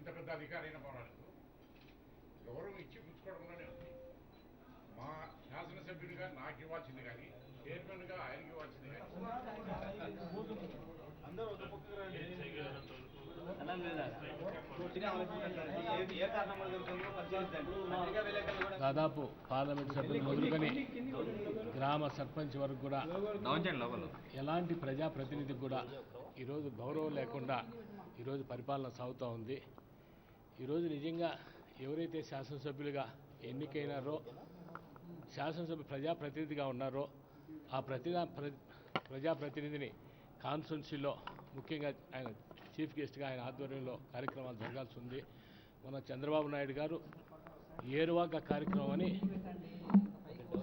ఇంత పెద్ద అధికారి అయిన పర్వాలేదు, గౌరవం ఇచ్చి పుచ్చుకోవడంలోనే ఉంది. మా శాసనసభ్యునిగా నాకు ఇవ్వాల్సింది కానీ, చైర్మన్గా ఆయనకి ఇవ్వాల్సింది కానీ. దాదాపు పార్లమెంట్ సభ్యులు మొదలుకొని గ్రామ సర్పంచ్ వరకు కూడా ఎలాంటి ప్రజాప్రతినిధికి కూడా ఈరోజు గౌరవం లేకుండా ఈరోజు పరిపాలన సాగుతూ ఉంది. ఈరోజు నిజంగా ఎవరైతే శాసనసభ్యులుగా ఎన్నికైనారో, శాసనసభ్య ప్రజాప్రతినిధిగా ఉన్నారో, ఆ ప్రజాప్రతినిధిని కాన్స్టిట్యున్సీలో ముఖ్యంగా ఆయన చీఫ్ గెస్ట్గా ఆయన ఆధ్వర్యంలో కార్యక్రమాలు జరగాల్సి ఉంది. మన చంద్రబాబు నాయుడు గారు ఏరువాక కార్యక్రమం అని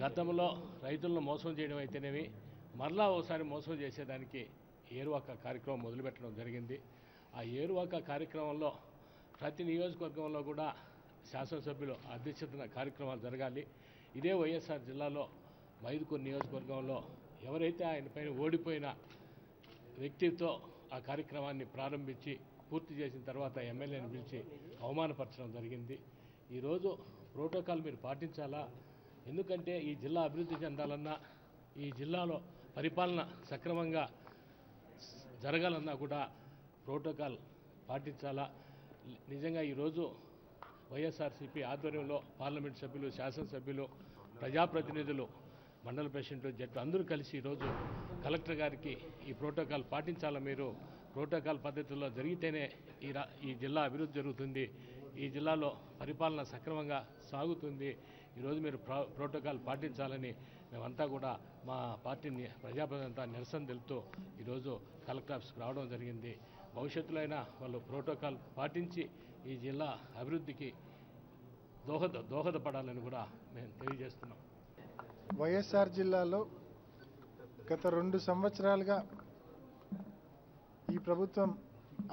గతంలో రైతులను మోసం చేయడం అయితేనేమి, మరలా ఒకసారి మోసం చేసేదానికి ఏరువాక కార్యక్రమం మొదలుపెట్టడం జరిగింది. ఆ ఏరువాక కార్యక్రమంలో ప్రతి నియోజకవర్గంలో కూడా శాసనసభ్యులు అధ్యక్షతన కార్యక్రమాలు జరగాలి. ఇదే వైఎస్ఆర్ జిల్లాలో మైదుకూరు నియోజకవర్గంలో ఎవరైతే ఆయన పైన ఓడిపోయిన వ్యక్తితో ఆ కార్యక్రమాన్ని ప్రారంభించి పూర్తి చేసిన తర్వాత ఎమ్మెల్యేని పిలిచి అవమానపరచడం జరిగింది. ఈరోజు ప్రోటోకాల్ మీరు పాటించాలా? ఎందుకంటే ఈ జిల్లా అభివృద్ధి చెందాలన్నా, ఈ జిల్లాలో పరిపాలన సక్రమంగా జరగాలన్నా కూడా ప్రోటోకాల్ పాటించాలా? నిజంగా ఈరోజు వైఎస్ఆర్సీపీ ఆధ్వర్యంలో పార్లమెంట్ సభ్యులు, శాసనసభ్యులు, ప్రజాప్రతినిధులు, మండల ప్రెసిడెంట్లు, జట్టు అందరూ కలిసి ఈరోజు కలెక్టర్ గారికి ఈ ప్రోటోకాల్ పాటించాలా, మీరు ప్రోటోకాల్ పద్ధతుల్లో జరిగితేనే ఈ జిల్లా అభివృద్ధి జరుగుతుంది, ఈ జిల్లాలో పరిపాలన సక్రమంగా సాగుతుంది, ఈరోజు మీరు ప్రోటోకాల్ పాటించాలని మేమంతా కూడా మా పార్టీని ప్రజాప్రతినిధులంతా నిరసన తెలుపుతూ ఈరోజు కలెక్టర్ ఆఫీస్కి రావడం జరిగింది. భవిష్యత్తులో అయినా వాళ్ళు ప్రోటోకాల్ పాటించి ఈ జిల్లా అభివృద్ధికి దోహదపడాలని కూడా మేము తెలియజేస్తున్నాం. వైఎస్ఆర్ జిల్లాలో గత 2 సంవత్సరాలుగా ఈ ప్రభుత్వం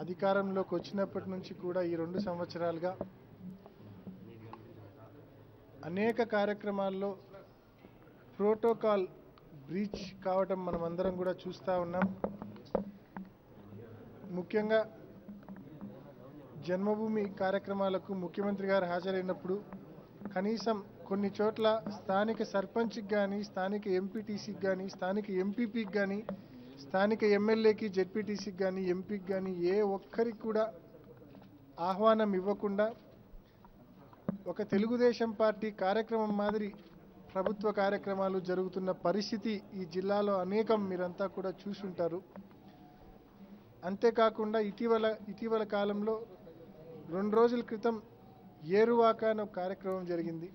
అధికారంలోకి వచ్చినప్పటి నుంచి కూడా ఈ 2 సంవత్సరాలుగా అనేక కార్యక్రమాల్లో ప్రోటోకాల్ బ్రీచ్ కావటం మనం అందరం కూడా చూస్తూ ఉన్నాం. ముఖ్యంగా జన్మభూమి కార్యక్రమాలకు ముఖ్యమంత్రి గారు హాజరైనప్పుడు కనీసం కొన్ని చోట్ల స్థానిక సర్పంచ్కి కానీ, స్థానిక ఎంపీటీసీకి కానీ, స్థానిక ఎంపీపీకి కానీ, స్థానిక ఎమ్మెల్యేకి, జెడ్పీటీసీకి కానీ, ఎంపీకి కానీ ఏ ఒక్కరికి కూడా ఆహ్వానం ఇవ్వకుండా ఒక తెలుగుదేశం పార్టీ కార్యక్రమం మాదిరి ప్రభుత్వ కార్యక్రమాలు జరుగుతున్న పరిస్థితి ఈ జిల్లాలో అనేకం మీరంతా కూడా చూసుంటారు. అంతేకాకుండా ఇటీవల కాలంలో 2 రోజుల క్రితం ఏరువాక అనే కార్యక్రమం జరిగింది.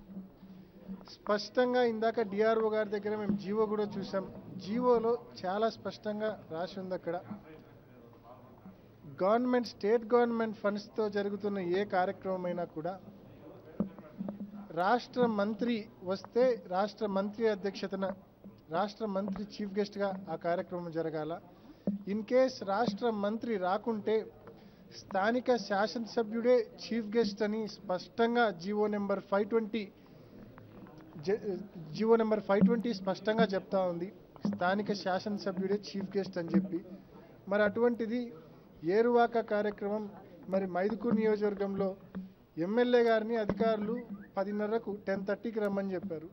స్పష్టంగా ఇందాక డిఆర్ఓ గారి దగ్గర మేము జీవో కూడా చూసాం. జీవోలో చాలా స్పష్టంగా రాసి ఉంది. అక్కడ స్టేట్ గవర్నమెంట్ ఫండ్స్తో జరుగుతున్న ఏ కార్యక్రమం అయినా కూడా రాష్ట్ర మంత్రి వస్తే రాష్ట్ర మంత్రి అధ్యక్షతన రాష్ట్ర మంత్రి చీఫ్ గెస్ట్గా ఆ కార్యక్రమం జరగాల. ఇన్ కేస్ రాష్ట్ర మంత్రి రాకుంటే స్థానిక శాసనసభ్యుడే చీఫ్ గెస్ట్ అని స్పష్టంగా జీవో నెంబర్ 520 స్పష్టంగా చెప్తా ఉంది. స్థానిక శాసనసభ్యుడే చీఫ్ గెస్ట్ అని చెప్పి. మరి అటువంటిది ఏరువాక కార్యక్రమం మరి మైదుకూరు నియోజకవర్గంలో ఎమ్మెల్యే గారిని అధికారులు 10:30కు 10:30కి రమ్మని చెప్పారు.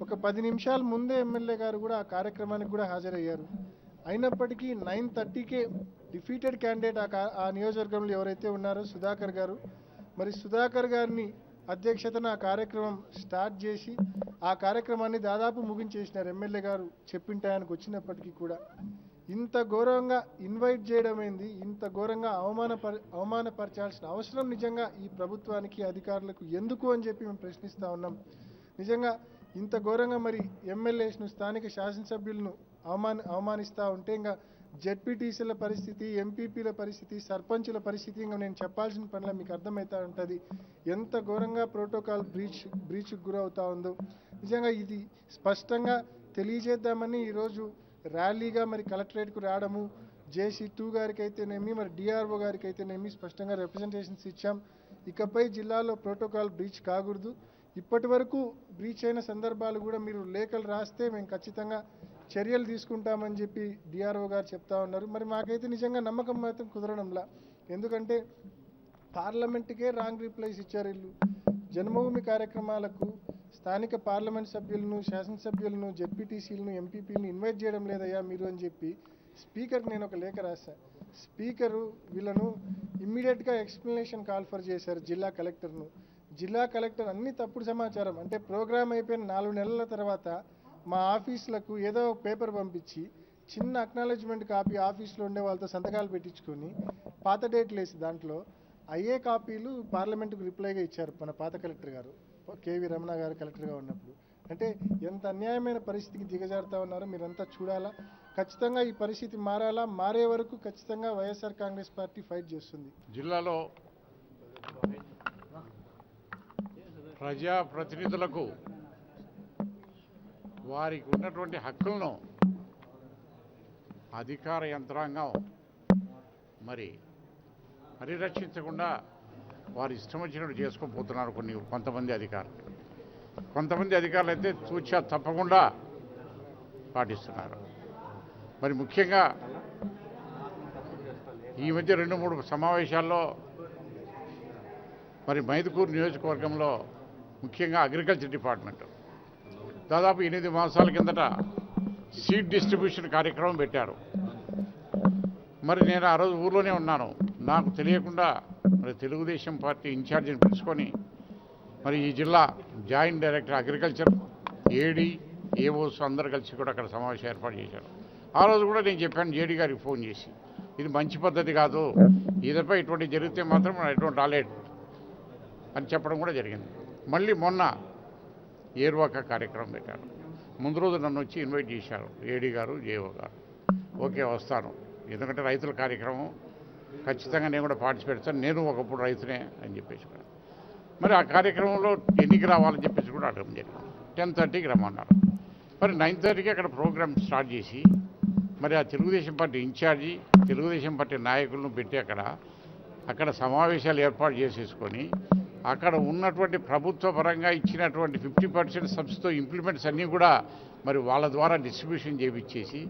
ఒక 10 నిమిషాల ముందే ఎమ్మెల్యే గారు కూడా ఆ కార్యక్రమానికి కూడా హాజరయ్యారు. అయినప్పటికీ 9:30కే డిఫీటెడ్ క్యాండిడేట్ ఆ నియోజకవర్గంలో ఎవరైతే ఉన్నారో సుధాకర్ గారు, మరి సుధాకర్ గారిని అధ్యక్షతన ఆ కార్యక్రమం స్టార్ట్ చేసి ఆ కార్యక్రమాన్ని దాదాపు ముగించేసినారు. ఎమ్మెల్యే గారు చెప్పిన టయానికి వచ్చినప్పటికీ కూడా ఇంత ఘోరంగా ఇన్వైట్ చేయడం ఏంది, ఇంత ఘోరంగా అవమానపరచాల్సిన అవసరం నిజంగా ఈ ప్రభుత్వానికి, అధికారులకు ఎందుకు అని చెప్పి మేము ప్రశ్నిస్తూ ఉన్నాం. నిజంగా ఇంత ఘోరంగా మరి ఎమ్మెల్యేస్ను, స్థానిక శాసనసభ్యులను అవమానిస్తూ ఉంటే ఇంకా జెడ్పీటీసీల పరిస్థితి, ఎంపీపీల పరిస్థితి, సర్పంచుల పరిస్థితి ఇంకా నేను చెప్పాల్సిన పనిలో మీకు అర్థమవుతూ ఉంటుంది ఎంత ఘోరంగా ప్రోటోకాల్ బ్రీచ్కి గురవుతూ ఉందో. నిజంగా ఇది స్పష్టంగా తెలియజేద్దామని ఈరోజు ర్యాలీగా మరి కలెక్టరేట్కు రావడము, జేసీ2 గారికి అయితేనేమి, మరి డిఆర్ఓ గారికి అయితేనేమి స్పష్టంగా రిప్రజెంటేషన్స్ ఇచ్చాం. ఇకపై జిల్లాలో ప్రోటోకాల్ బ్రీచ్ కాకూడదు. ఇప్పటి వరకు బ్రీచ్ అయిన సందర్భాలు కూడా మీరు లేఖలు రాస్తే మేము ఖచ్చితంగా చర్యలు తీసుకుంటామని చెప్పి డిఆర్ఓ గారు చెప్తా ఉన్నారు. మరి మాకైతే నిజంగా నమ్మకం మాత్రం కుదరడంలా. ఎందుకంటే పార్లమెంటుకే రాంగ్ రిప్లైస్ ఇచ్చారు వీళ్ళు. జన్మభూమి కార్యక్రమాలకు స్థానిక పార్లమెంట్ సభ్యులను, శాసనసభ్యులను, జెడ్పీటీసీలను, ఎంపీపీలను ఇన్వైట్ చేయడం లేదయ్యా మీరు అని చెప్పి స్పీకర్కి నేను ఒక లేఖ రాశా. స్పీకరు వీళ్ళను ఇమ్మీడియట్గా ఎక్స్ప్లెనేషన్ కాల్ఫర్ చేశారు జిల్లా కలెక్టర్ను. జిల్లా కలెక్టర్ అన్ని తప్పుడు సమాచారం, అంటే ప్రోగ్రామ్ అయిపోయిన 4 నెలల తర్వాత మా ఆఫీసులకు ఏదో పేపర్ పంపించి చిన్న అక్నాలెడ్జ్మెంట్ కాపీ ఆఫీస్లో ఉండే వాళ్ళతో సంతకాలు పెట్టించుకొని పాత డేట్లు వేసి దాంట్లో అయ్యే కాపీలు పార్లమెంటుకు రిప్లైగా ఇచ్చారు మన పాత కలెక్టర్ గారు, కేవీ రమణ గారు కలెక్టర్గా ఉన్నప్పుడు. అంటే ఎంత అన్యాయమైన పరిస్థితికి దిగజారుతా ఉన్నారో మీరంతా చూడాలా. ఖచ్చితంగా ఈ పరిస్థితి మారాలా. మారే వరకు ఖచ్చితంగా వైఎస్ఆర్ కాంగ్రెస్ పార్టీ ఫైట్ చేస్తుంది. జిల్లాలో ప్రజాప్రతినిధులకు వారికి ఉన్నటువంటి హక్కులను అధికార యంత్రాంగం మరి పరిరక్షించకుండా వారు ఇష్టం వచ్చినట్టు చేసుకోపోతున్నారు కొంతమంది అధికారులు. కొంతమంది అధికారులు అయితే తూచా తప్పకుండా పాటిస్తున్నారు. మరి ముఖ్యంగా ఈ మధ్య 2-3 సమావేశాల్లో మరి మైదుకూరు నియోజకవర్గంలో ముఖ్యంగా అగ్రికల్చర్ డిపార్ట్మెంట్ దాదాపు 8 మాసాల కిందట సీడ్ డిస్ట్రిబ్యూషన్ కార్యక్రమం పెట్టారు. మరి నేను ఆ రోజు ఊర్లోనే ఉన్నాను. నాకు తెలియకుండా మరి తెలుగుదేశం పార్టీ ఇన్ఛార్జిని పిలుచుకొని మరి ఈ జిల్లా జాయింట్ డైరెక్టర్ అగ్రికల్చర్, ఏడీ, ఏఓస్ అందరు కలిసి కూడా అక్కడ సమావేశం ఏర్పాటు చేశారు. ఆ రోజు కూడా నేను చెప్పాను జేడీ గారికి ఫోన్ చేసి, ఇది మంచి పద్ధతి కాదు, ఇదిపై ఇటువంటి జరిగితే మాత్రం ఎటువంటి రాలేట్ అని చెప్పడం కూడా జరిగింది. మళ్ళీ మొన్న ఏరువాక కార్యక్రమం పెట్టారు. ముందు రోజు నన్ను వచ్చి ఇన్వైట్ చేశారు ఏడీ గారు, జేఓ గారు. ఓకే వస్తాను, ఎందుకంటే రైతుల కార్యక్రమం ఖచ్చితంగా నేను కూడా పార్టిసిపేట్ చేస్తాను, నేను ఒకప్పుడు రైతునే అని చెప్పేసి. మరి ఆ కార్యక్రమంలో ఎన్నికి రావాలని చెప్పేసి కూడా అడగడం జరిగింది. 10:30కి రమ్మన్నారు. మరి 9:30కి అక్కడ ప్రోగ్రామ్ స్టార్ట్ చేసి మరి ఆ Telugu Desam party incharge, Telugu Desam party నాయకులను పెట్టి అక్కడ సమావేశాలు ఏర్పాటు చేసేసుకొని అక్కడ ఉన్నటువంటి ప్రభుత్వ పరంగా ఇచ్చినటువంటి 50% సబ్సిడీతో ఇంప్లిమెంట్స్ అన్నీ కూడా మరి వాళ్ళ ద్వారా డిస్ట్రిబ్యూషన్ చేయించేసి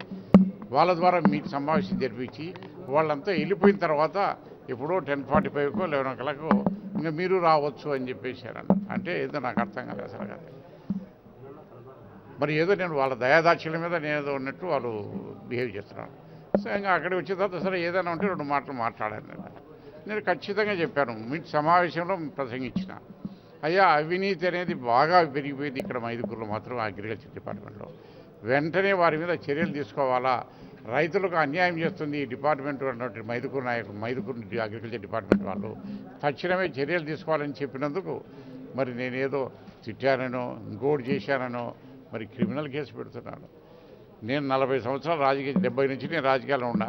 వాళ్ళ ద్వారా మీకు సమావేశం జరిపించి వాళ్ళంతా వెళ్ళిపోయిన తర్వాత ఎప్పుడో 10:45కో 11 ఇంకా మీరు రావచ్చు అని చెప్పేశారన్న. అంటే ఏదో నాకు అర్థం కాదు అసలు కాదు. మరి ఏదో నేను వాళ్ళ దయాదాక్షిణ్యం మీద నేను ఏదో ఉన్నట్టు వాళ్ళు బిహేవ్ చేస్తున్నాను. సో ఇంకా అక్కడికి వచ్చిన తర్వాత సరే ఏదైనా ఉంటే 2 మాటలు మాట్లాడాను. నేను ఖచ్చితంగా చెప్పాను, మీ సమావేశంలో ప్రసంగించిన, అయ్యా అవినీతి అనేది బాగా పెరిగిపోయింది ఇక్కడ మైదుకూరులో మాత్రం అగ్రికల్చర్ డిపార్ట్మెంట్లో. వెంటనే వారి మీద చర్యలు తీసుకోవాలా, రైతులకు అన్యాయం చేస్తుంది ఈ డిపార్ట్మెంట్ అన్నట్టు మైదుకూరు అగ్రికల్చర్ డిపార్ట్మెంట్ వాళ్ళు తక్షణమే చర్యలు తీసుకోవాలని చెప్పినందుకు మరి నేనేదో తిట్టానో ఇంకోటి చేశానో మరి క్రిమినల్ కేసు పెడుతున్నాను. నేను 40 సంవత్సరాలు 70 నుంచి నేను రాజకీయాల్లో ఉన్నా.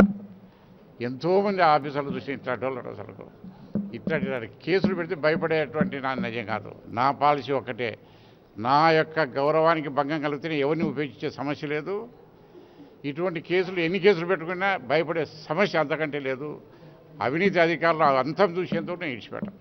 ఎంతోమంది ఆఫీసర్లు చూసి ఇట్లాంటి వాళ్ళు అసలు ఇట్లాంటి కేసులు పెడితే భయపడేటువంటి నా నిజం కాదు. నా పాలసీ ఒక్కటే, నా యొక్క గౌరవానికి భంగం కలిగితేనే ఎవరిని ఉపయోగించే సమస్య లేదు. ఇటువంటి కేసులు ఎన్ని కేసులు పెట్టుకున్నా భయపడే సమస్య అంతకంటే లేదు. అవినీతి అధికారులు అంతం చూసేందుకు నేను ఇడిచిపెట్టాను.